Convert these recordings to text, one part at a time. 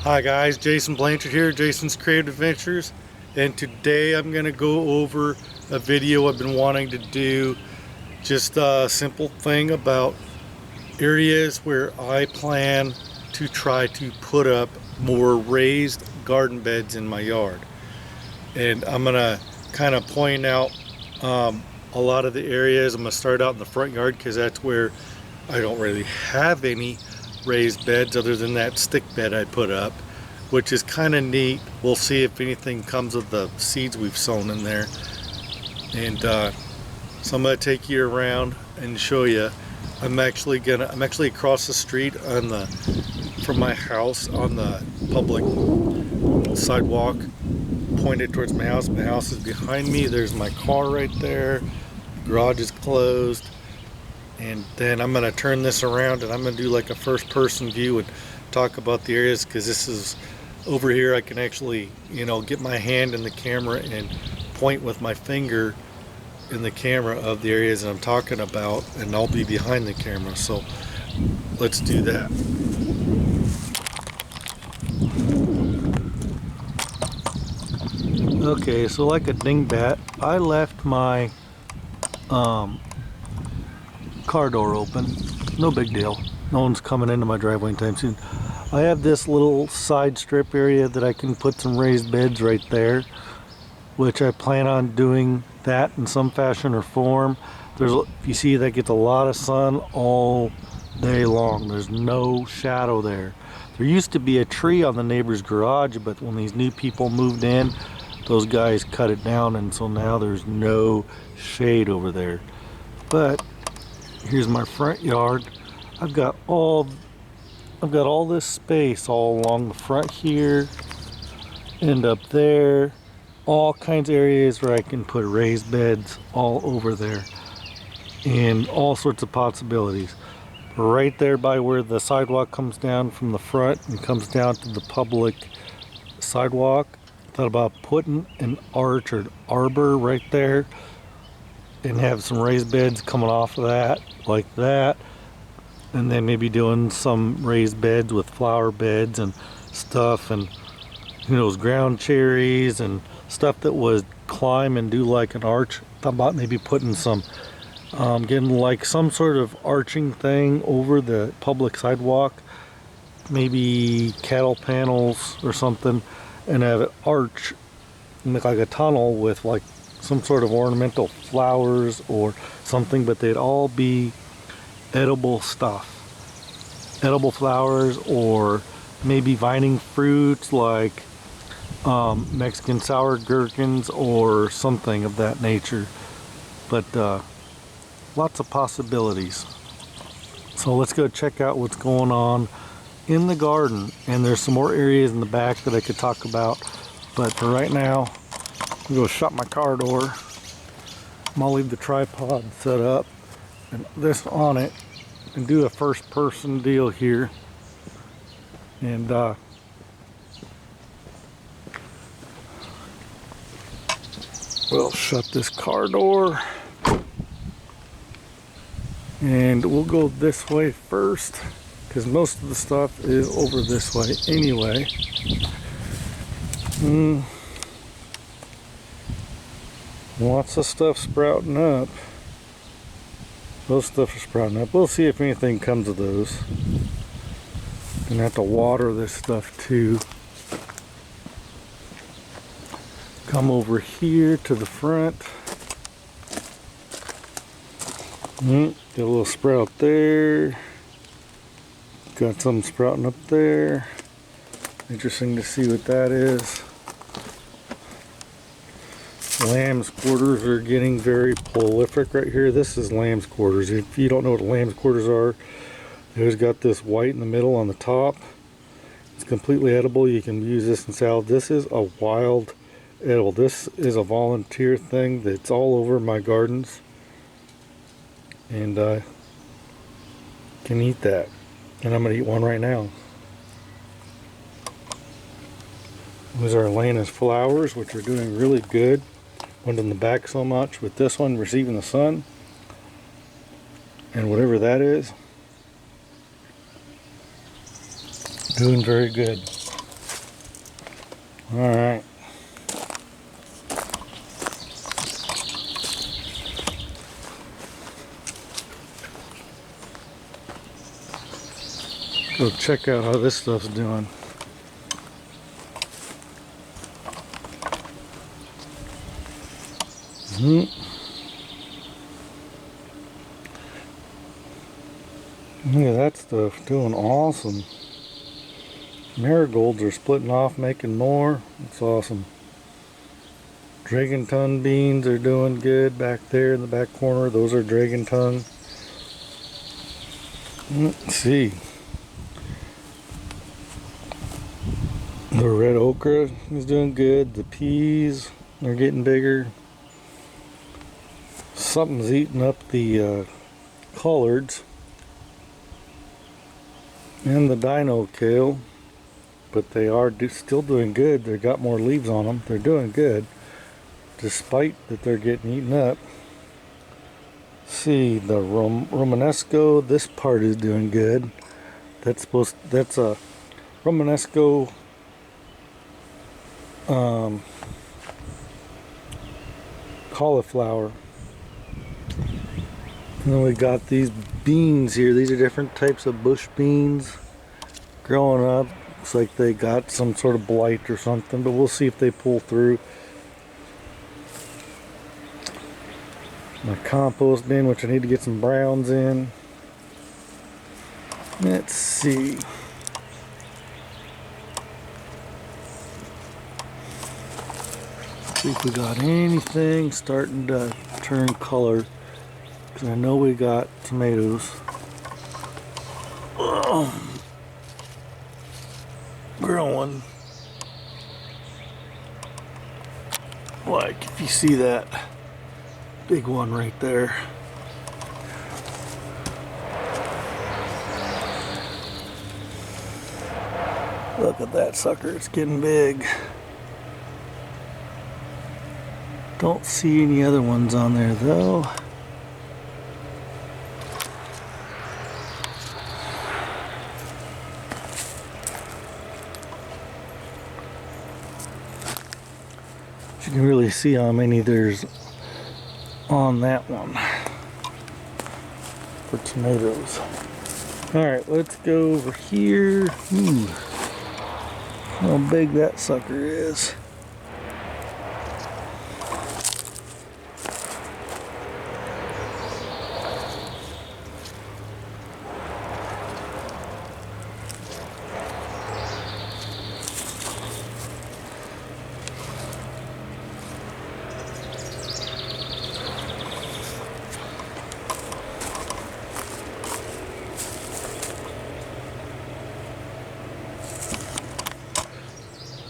Hi guys, Jason Blanchard here, Jason's Creative Adventures, and today I'm going to go over a video I've been wanting to do. Just a simple thing about areas where I plan to try to put up more raised garden beds in my yard. And I'm going to kind of point out a lot of the areas. I'm going to start out in the front yard because that's where I don't really have any raised beds other than that stick bed I put up, which is kind of neat. We'll see if anything comes of the seeds we've sown in there. And so I'm going to take you around and show you. I'm actually across the street from my house on the public sidewalk pointed towards my house. My house is behind me. There's my car right there. The garage is closed. And then I'm going to turn this around and I'm going to do like a first person view and talk about the areas, because this is over here I can actually, get my hand in the camera and point with my finger in the camera of the areas that I'm talking about, and I'll be behind the camera. So let's do that. Okay, so like a dingbat, I left my car door open. No big deal. No one's coming into my driveway anytime soon. I have this little side strip area that I can put some raised beds right there, which I plan on doing that in some fashion or form. If you see, that gets a lot of sun all day long. There's no shadow there. There used to be a tree on the neighbor's garage, but when these new people moved in, those guys cut it down, and so now there's no shade over there. But here's my front yard. I've got all this space all along the front here and up there. All kinds of areas where I can put raised beds all over there, and all sorts of possibilities. Right there by where the sidewalk comes down from the front and comes down to the public sidewalk, thought about putting an arch or an arbor right there and have some raised beds coming off of that, like that, and then maybe doing some raised beds with flower beds and stuff, and ground cherries and stuff that would climb and do like an arch. Thought about maybe putting some getting like some sort of arching thing over the public sidewalk, maybe cattle panels or something, and have it arch, make like a tunnel with like some sort of ornamental flowers or something, but they'd all be edible stuff. Edible flowers, or maybe vining fruits like Mexican sour gherkins or something of that nature. But lots of possibilities. So let's go check out what's going on in the garden. And there's some more areas in the back that I could talk about, but for right now I'm going to shut my car door. I'm going to leave the tripod set up and this on it and do a first person deal here. And we'll shut this car door and we'll go this way first, because most of the stuff is over this way anyway. Lots of stuff sprouting up. Those stuff are sprouting up. We'll see if anything comes of those. Gonna have to water this stuff too. Come over here to the front. Got a little sprout there. Got some sprouting up there. Interesting to see what that is. Lamb's quarters are getting very prolific right here. This is lamb's quarters. If you don't know what lamb's quarters are, there's got this white in the middle on the top. It's completely edible. You can use this in salad. This is a wild edible. This is a volunteer thing that's all over my gardens, and I can eat that. And I'm gonna eat one right now. These are Elena's flowers, which are doing really good. One in the back so much, with this one receiving the sun, and whatever that is, doing very good. All right. Go check out how this stuff's doing. Look at that stuff, doing awesome. Marigolds are splitting off, making more. It's awesome. Dragon tongue beans are doing good back there in the back corner. Those are dragon tongue. Let's see. The red okra is doing good. The peas are getting bigger. Something's eating up the collards and the dino kale, but they are still doing good. They got more leaves on them. They're doing good despite that they're getting eaten up. See, the Romanesco, this part is doing good. That's a Romanesco cauliflower. And then we got these beans here. These are different types of bush beans growing up. Looks like they got some sort of blight or something, but we'll see if they pull through. My compost bin, which I need to get some browns in. Let's see. See if we got anything starting to turn color. Because I know we got tomatoes. Growing. Like if you see that big one right there. Look at that sucker, it's getting big. Don't see any other ones on there though. You can really see how many there's on that one for tomatoes. Alright, let's go over here. How big that sucker is.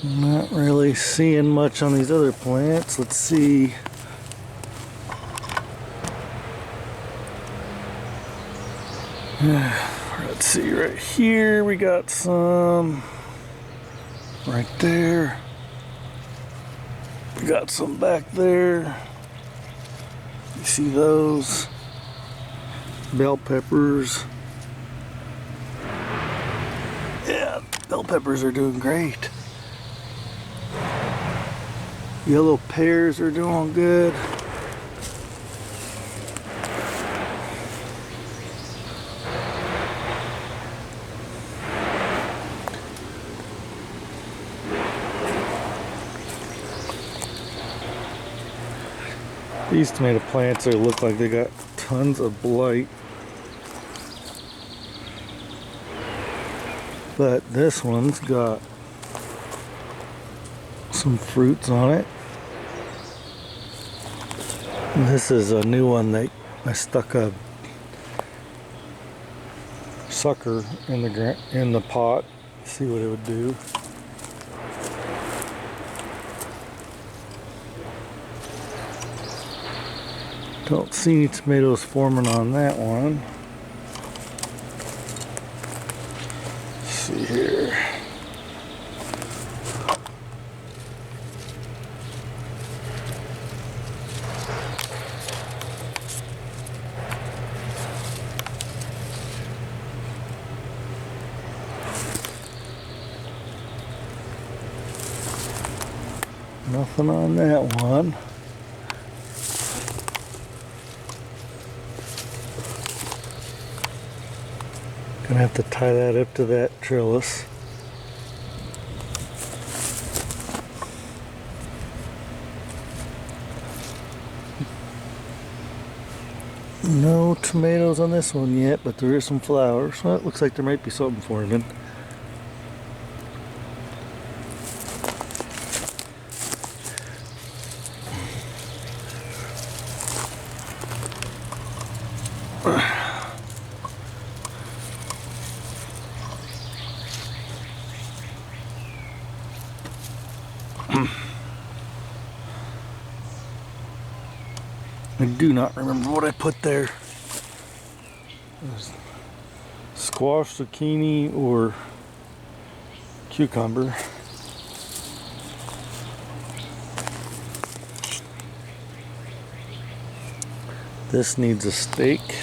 Not really seeing much on these other plants. Let's see. Let's see, right here we got some. Right there. We got some back there. You see those? Bell peppers. Yeah, bell peppers are doing great. Yellow pears are doing good. These tomato plants look like they got tons of blight. But this one's got some fruits on it. And this is a new one that I stuck a sucker in the pot. See what it would do. Don't see any tomatoes forming on that one. Let's see here. Nothing on that one. Gonna have to tie that up to that trellis. No tomatoes on this one yet, but there is some flowers. Well, it looks like there might be something forming. I do not remember what I put there. There's squash, zucchini, or cucumber. This needs a stake.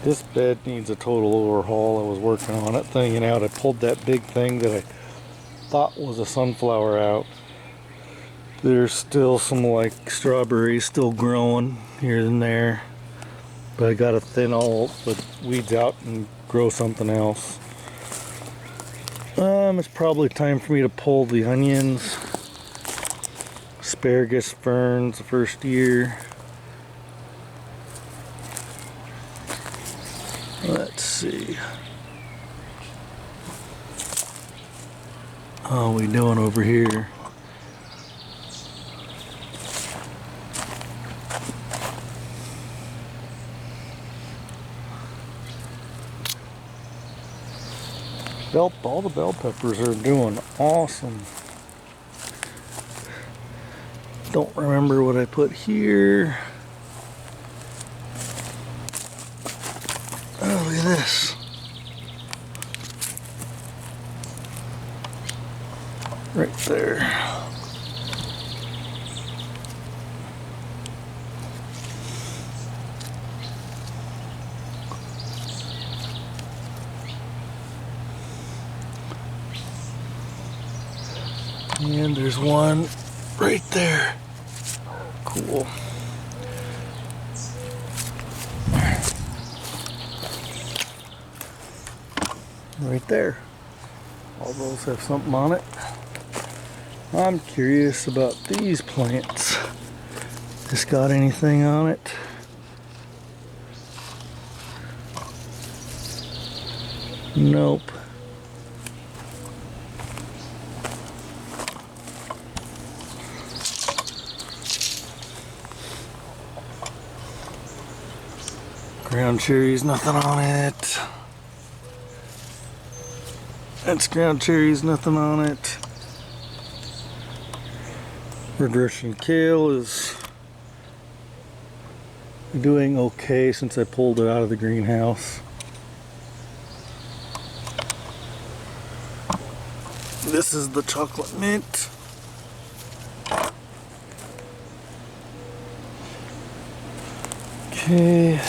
This bed needs a total overhaul. I was working on it, thinking out. I pulled that big thing that I thought was a sunflower out. There's still some like strawberries still growing here and there, but I gotta thin all the weeds out and grow something else. It's probably time for me to pull the onions, asparagus, ferns the first year. Let's see. How are we doing over here? All the bell peppers are doing awesome. Don't remember what I put here. Oh, look at this. Right there. And there's one right there. Cool. Right there. All those have something on it. I'm curious about these plants. This got anything on it? Nope. Ground cherries, nothing on it. That's ground cherries, nothing on it. Red Russian kale is doing okay since I pulled it out of the greenhouse. This is the chocolate mint. Okay.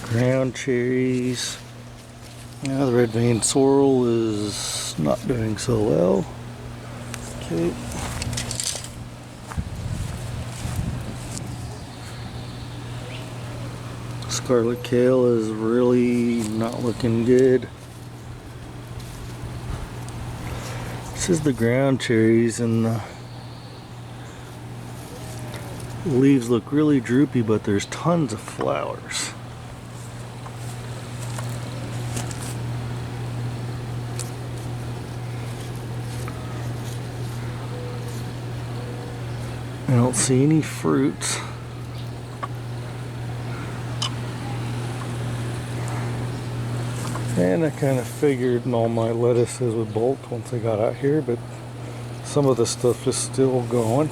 Ground cherries. Now the red vein sorrel is not doing so well. Okay. Scarlet kale is really not looking good. This is the ground cherries, and the leaves look really droopy, but there's tons of flowers. I don't see any fruits. And I kind of figured all my lettuces would bolt once I got out here, but some of the stuff is still going.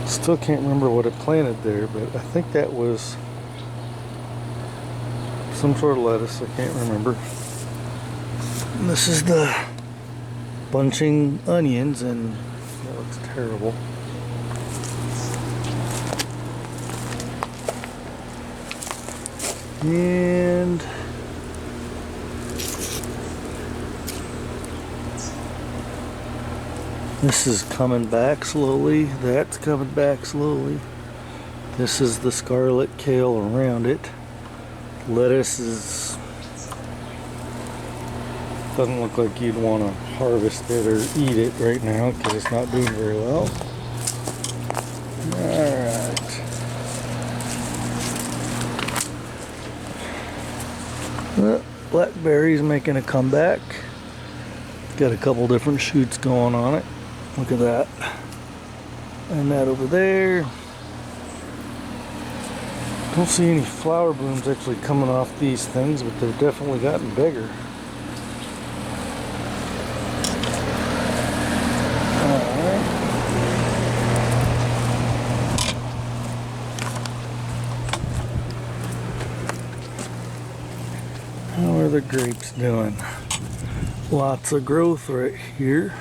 Still can't remember what I planted there, but I think that was some sort of lettuce. I can't remember. And this is the bunching onions, and that looks terrible. And this is coming back slowly. That's coming back slowly. This is the scarlet kale around it. Lettuce is doesn't look like you'd want to harvest it or eat it right now because it's not doing very well. Alright. Well, blackberry's making a comeback. Got a couple different shoots going on it. Look at that. And that over there. Don't see any flower blooms actually coming off these things, but they've definitely gotten bigger. How are the grapes doing? Lots of growth right here.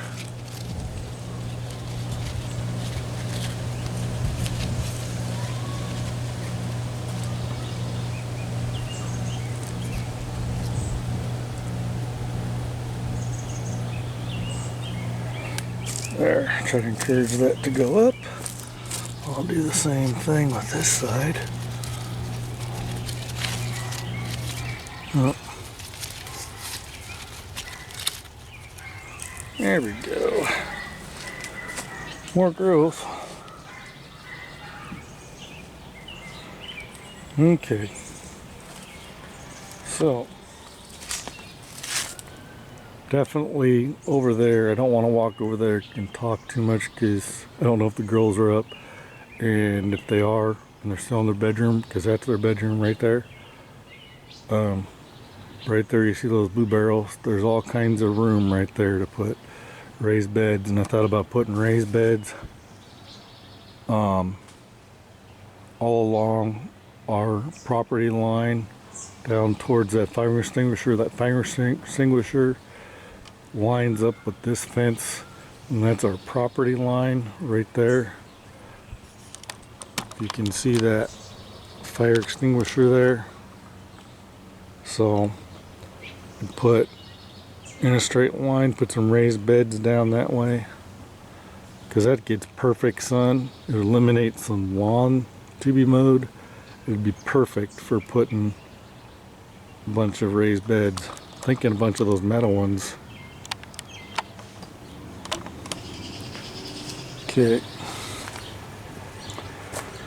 There, try to encourage that to go up. I'll do the same thing with this side. Oh. There we go. More growth. Okay. So, definitely over there. I don't want to walk over there and talk too much because I don't know if the girls are up. And if they are, and they're still in their bedroom, because that's their bedroom right there. Right there you see those blue barrels. There's all kinds of room right there to put raised beds, and I thought about putting raised beds all along our property line down towards that fire extinguisher. That fire extinguisher lines up with this fence, and that's our property line right there. You can see that fire extinguisher there. So put in a straight line, put some raised beds down that way, because that gets perfect sun. It eliminates some lawn to be mowed. It would be perfect for putting a bunch of raised beds. Thinking a bunch of those metal ones. Okay.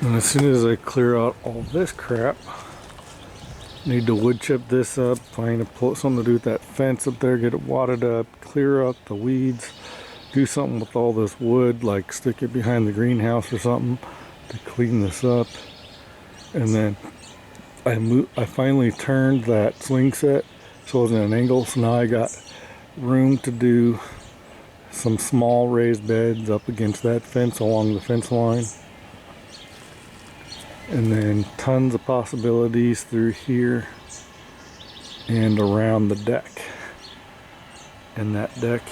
And as soon as I clear out all this crap, need to wood chip this up, find something to do with that fence up there, get it wadded up, clear out the weeds, do something with all this wood, like stick it behind the greenhouse or something to clean this up. And then I finally turned that swing set so it was at an angle, so now I got room to do some small raised beds up against that fence along the fence line. And then tons of possibilities through here and around the deck. And that deck,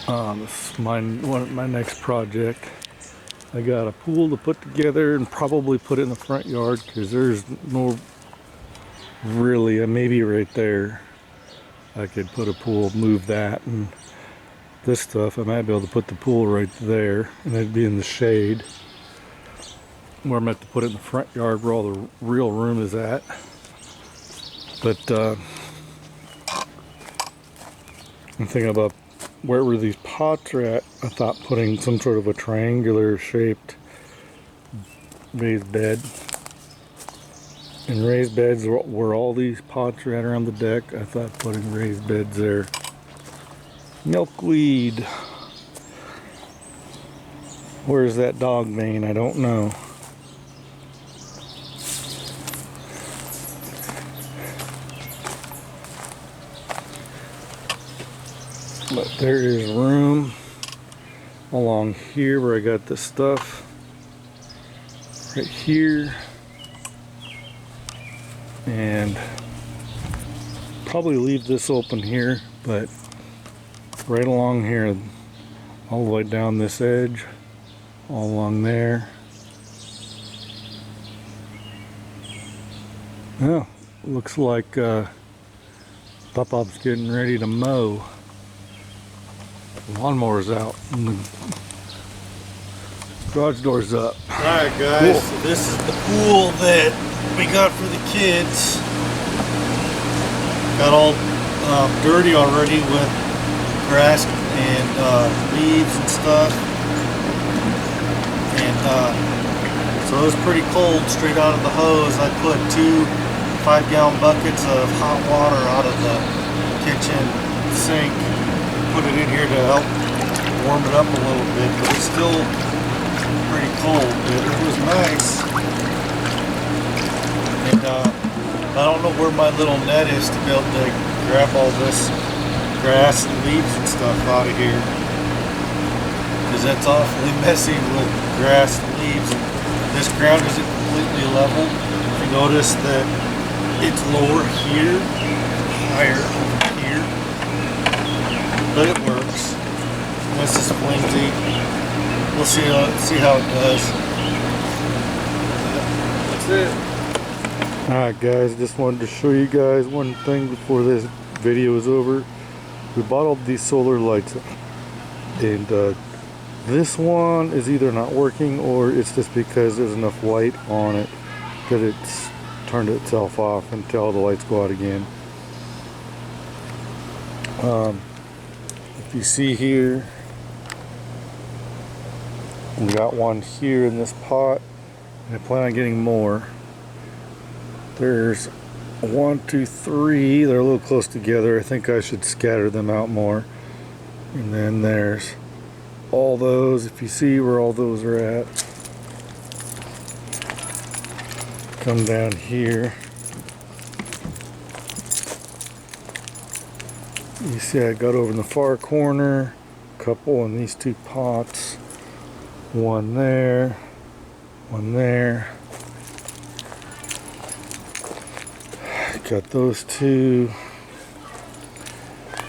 this is my next project. I got a pool to put together and probably put it in the front yard, because there's no really, maybe right there I could put a pool, move that, and this stuff I might be able to put the pool right there, and it'd be in the shade. Where I'm going to put it in the front yard where all the real room is at. But I'm thinking about where these pots are at. I thought putting some sort of a triangular shaped raised bed. And raised beds where all these pots are at around the deck. I thought putting raised beds there. Milkweed. Where's that dog vein? I don't know. But there is room along here where I got this stuff. Right here. And probably leave this open here, but right along here, all the way down this edge, all along there. Yeah, looks like Pop-Pop's getting ready to mow. The lawnmower's out and the garage door's up. Alright guys, cool. So this is the pool that we got for the kids. Got all dirty already with grass and leaves and stuff. And so it was pretty cold straight out of the hose. I put 2 5-gallon buckets of hot water out of the kitchen sink. Put it in here to help warm it up a little bit, but it's still pretty cold, but it was nice. And I don't know where my little net is to be able to grab all this grass and leaves and stuff out of here, because that's awfully messy with grass and leaves. And this ground isn't completely level. You notice that it's lower here, higher here, but it works. This is flimsy. We'll see how it does. That's it. Alright guys, just wanted to show you guys one thing before this video is over. We bought all these solar lights, and this one is either not working or it's just because there's enough light on it that it's turned itself off until the lights go out again. If you see here, we got one here in this pot, and I plan on getting more. There's 1, 2, 3. They're a little close together. I think I should scatter them out more. And then there's all those. If you see where all those are at, come down here. You see I got over in the far corner, a couple in these 2 pots. One there, one there. Got those 2.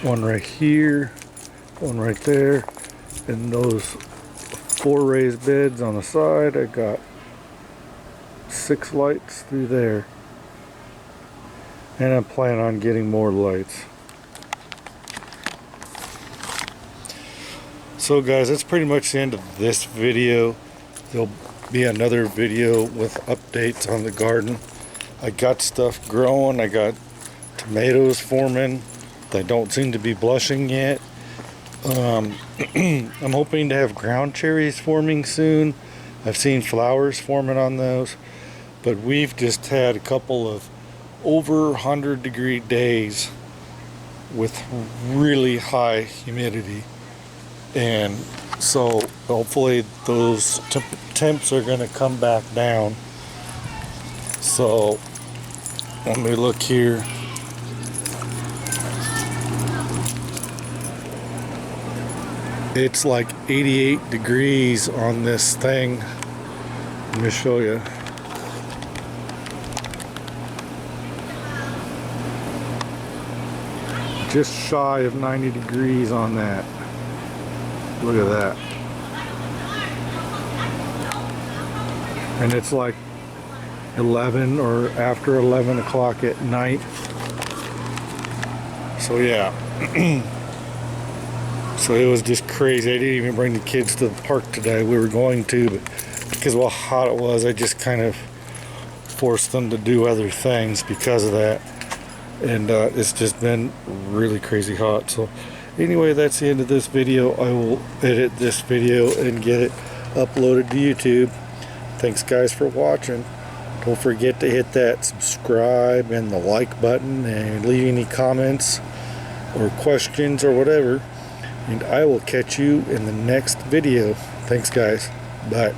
One right here, one right there. And those 4 raised beds on the side, I got 6 lights through there. And I'm planning on getting more lights. So guys, that's pretty much the end of this video. There'll be another video with updates on the garden. I got stuff growing. I got tomatoes forming. They don't seem to be blushing yet. I'm hoping to have ground cherries forming soon. I've seen flowers forming on those. But we've just had a couple of over 100-degree days with really high humidity. And so hopefully those temps are going to come back down. So let me look here. It's like 88 degrees on this thing. Let me show you. Just shy of 90 degrees on that. Look at that. And it's like 11 or after 11 o'clock at night. So yeah. So it was just crazy. I didn't even bring the kids to the park today. We were going to, but because of how hot it was, I just kind of forced them to do other things because of that. And it's just been really crazy hot. So anyway, that's the end of this video. I will edit this video and get it uploaded to YouTube. Thanks guys for watching. Don't forget to hit that subscribe and the like button and leave any comments or questions or whatever. And I will catch you in the next video. Thanks guys. Bye.